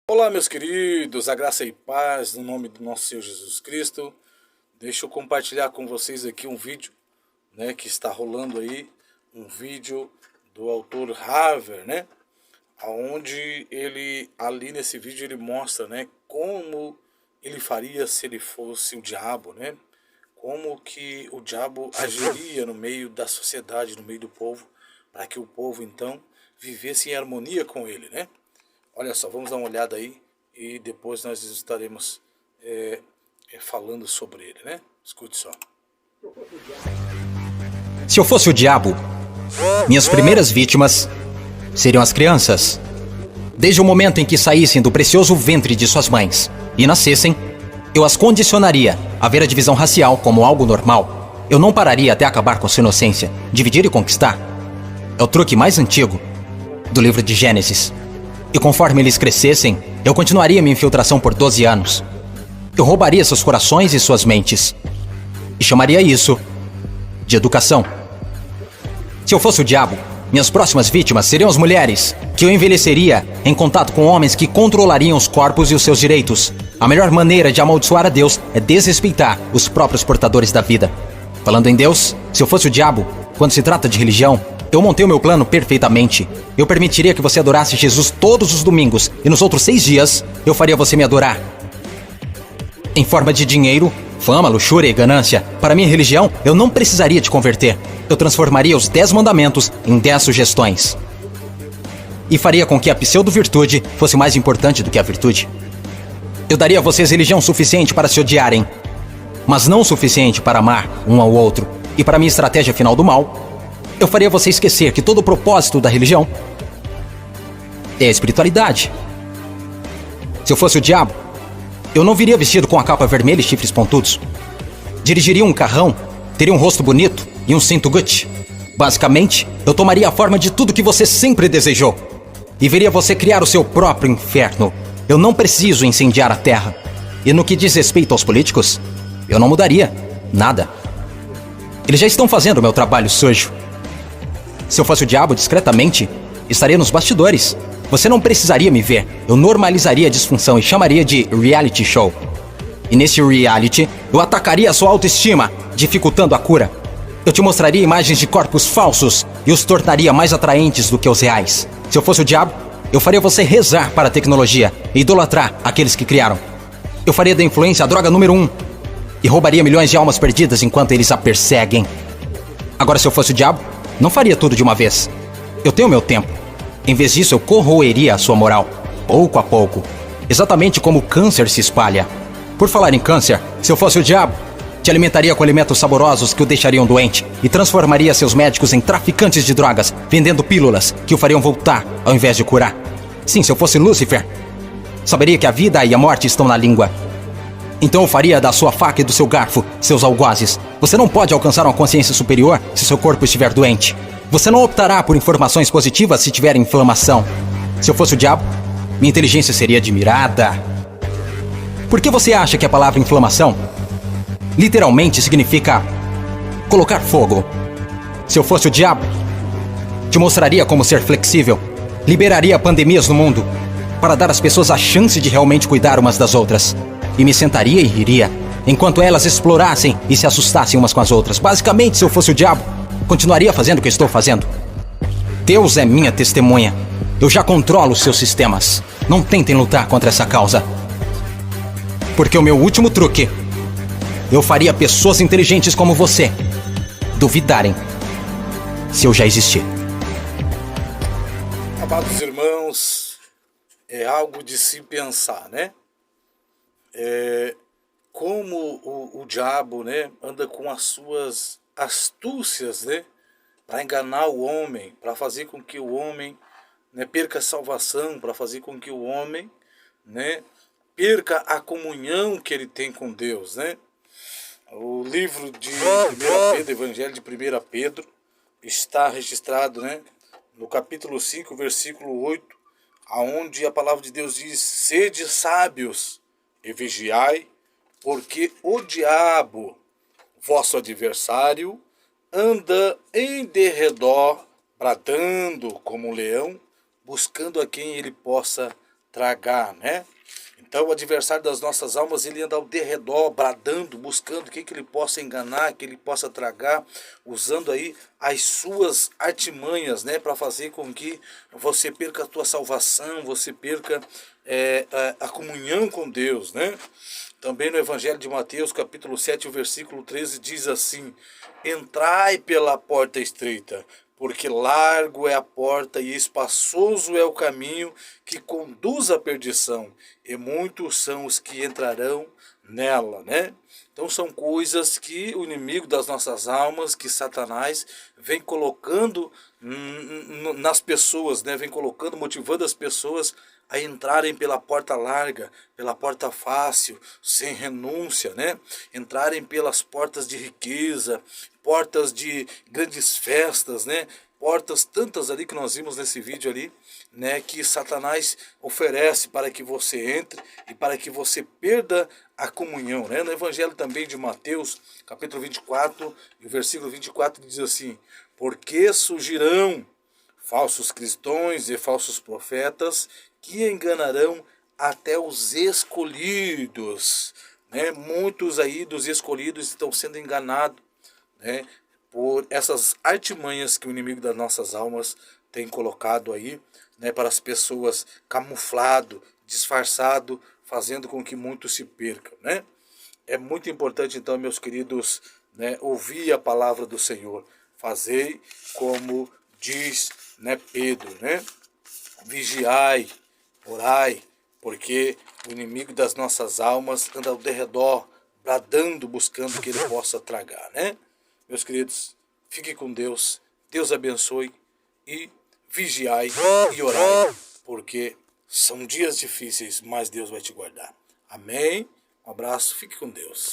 Olá, meus queridos, a graça e paz no nome do nosso Senhor Jesus Cristo. Deixa eu compartilhar com vocês aqui um vídeo, que está rolando aí, um vídeo do autor Haver, aonde ele ali nesse vídeo ele mostra, como ele faria se ele fosse o diabo, Como que o diabo agiria no meio da sociedade, no meio do povo, para que o povo então vivesse em harmonia com ele, Olha só, vamos dar uma olhada aí e depois nós estaremos falando sobre ele, Escute só. Se eu fosse o diabo, minhas primeiras vítimas seriam as crianças. Desde o momento em que saíssem do precioso ventre de suas mães e nascessem, eu as condicionaria a ver a divisão racial como algo normal. Eu não pararia até acabar com sua inocência. Dividir e conquistar é o truque mais antigo do livro de Gênesis. E conforme eles crescessem, eu continuaria minha infiltração por 12 anos. Eu roubaria seus corações e suas mentes. E chamaria isso de educação. Se eu fosse o diabo, minhas próximas vítimas seriam as mulheres, que eu envelheceria em contato com homens que controlariam os corpos e os seus direitos. A melhor maneira de amaldiçoar a Deus é desrespeitar os próprios portadores da vida. Falando em Deus, se eu fosse o diabo, quando se trata de religião, eu montei o meu plano perfeitamente. Eu permitiria que você adorasse Jesus todos os domingos e nos outros 6 dias eu faria você me adorar. Em forma de dinheiro, fama, luxúria e ganância, para minha religião, eu não precisaria te converter. Eu transformaria os 10 mandamentos em 10 sugestões. E faria com que a pseudo-virtude fosse mais importante do que a virtude. Eu daria a vocês religião suficiente para se odiarem, mas não o suficiente para amar um ao outro. E para minha estratégia final do mal, eu faria você esquecer que todo o propósito da religião é a espiritualidade. Se eu fosse o diabo, eu não viria vestido com a capa vermelha e chifres pontudos. Dirigiria um carrão, teria um rosto bonito e um cinto Gucci. Basicamente, eu tomaria a forma de tudo que você sempre desejou e veria você criar o seu próprio inferno. Eu não preciso incendiar a terra. E no que diz respeito aos políticos, eu não mudaria nada. Eles já estão fazendo o meu trabalho sujo. Se eu fosse o diabo, discretamente, estaria nos bastidores. Você não precisaria me ver. Eu normalizaria a disfunção e chamaria de reality show. E nesse reality, eu atacaria a sua autoestima, dificultando a cura. Eu te mostraria imagens de corpos falsos e os tornaria mais atraentes do que os reais. Se eu fosse o diabo, eu faria você rezar para a tecnologia e idolatrar aqueles que criaram. Eu faria da influência a droga número 1 e roubaria milhões de almas perdidas enquanto eles a perseguem. Agora, se eu fosse o diabo, não faria tudo de uma vez. Eu tenho meu tempo. Em vez disso, eu corroeria a sua moral, pouco a pouco. Exatamente como o câncer se espalha. Por falar em câncer, se eu fosse o diabo, te alimentaria com alimentos saborosos que o deixariam doente e transformaria seus médicos em traficantes de drogas, vendendo pílulas que o fariam voltar ao invés de curar. Sim, se eu fosse Lúcifer, saberia que a vida e a morte estão na língua. Então eu faria da sua faca e do seu garfo seus algozes. Você não pode alcançar uma consciência superior se seu corpo estiver doente. Você não optará por informações positivas se tiver inflamação. Se eu fosse o diabo, minha inteligência seria admirada. Por que você acha que a palavra inflamação literalmente significa colocar fogo? Se eu fosse o diabo, te mostraria como ser flexível. Liberaria pandemias no mundo para dar às pessoas a chance de realmente cuidar umas das outras. E me sentaria e riria, enquanto elas explorassem e se assustassem umas com as outras. Basicamente, se eu fosse o diabo, continuaria fazendo o que estou fazendo. Deus é minha testemunha. Eu já controlo os seus sistemas. Não tentem lutar contra essa causa. Porque o meu último truque, eu faria pessoas inteligentes como você duvidarem se eu já existir. Amados irmãos, é algo de se pensar, Como o diabo, anda com as suas astúcias, para enganar o homem, para fazer com que o homem, perca a salvação, para fazer com que o homem, perca a comunhão que ele tem com Deus, O livro de 1 Pedro, Evangelho de 1 Pedro, está registrado, no capítulo 5, versículo 8, aonde a palavra de Deus diz: sede sábios e vigiai, porque o diabo, vosso adversário, anda em derredor, bradando como um leão, buscando a quem ele possa tragar, né? Então o adversário das nossas almas, ele anda ao derredor, bradando, buscando quem que ele possa enganar, que ele possa tragar, usando aí as suas artimanhas, né, para fazer com que você perca a tua salvação, você perca a comunhão com Deus, né? Também no Evangelho de Mateus, capítulo 7, o versículo 13, diz assim: entrai pela porta estreita, porque largo é a porta e espaçoso é o caminho que conduz à perdição, e muitos são os que entrarão nela, né? Então são coisas que o inimigo das nossas almas, que Satanás vem colocando nas pessoas, né? Vem colocando, motivando as pessoas a entrarem pela porta larga, pela porta fácil, sem renúncia, né? Entrarem pelas portas de riqueza, portas de grandes festas, né? Portas tantas ali que nós vimos nesse vídeo ali, né, que Satanás oferece para que você entre e para que você perda a comunhão, né? No Evangelho também de Mateus, capítulo 24, e o versículo 24 diz assim: porque surgirão falsos cristãos e falsos profetas que enganarão até os escolhidos, né? Muitos aí dos escolhidos estão sendo enganados, né, por essas artimanhas que o inimigo das nossas almas tem colocado aí, né, para as pessoas, camuflado, disfarçado, fazendo com que muitos se percam, né? É muito importante então, meus queridos, né, ouvir a palavra do Senhor, fazei como diz, né, Pedro, né? Vigiai, orai, porque o inimigo das nossas almas anda ao derredor, bradando, buscando que ele possa tragar, né? Meus queridos, fiquem com Deus, Deus abençoe e vigiai e orai, porque são dias difíceis, mas Deus vai te guardar. Amém? Um abraço, fique com Deus.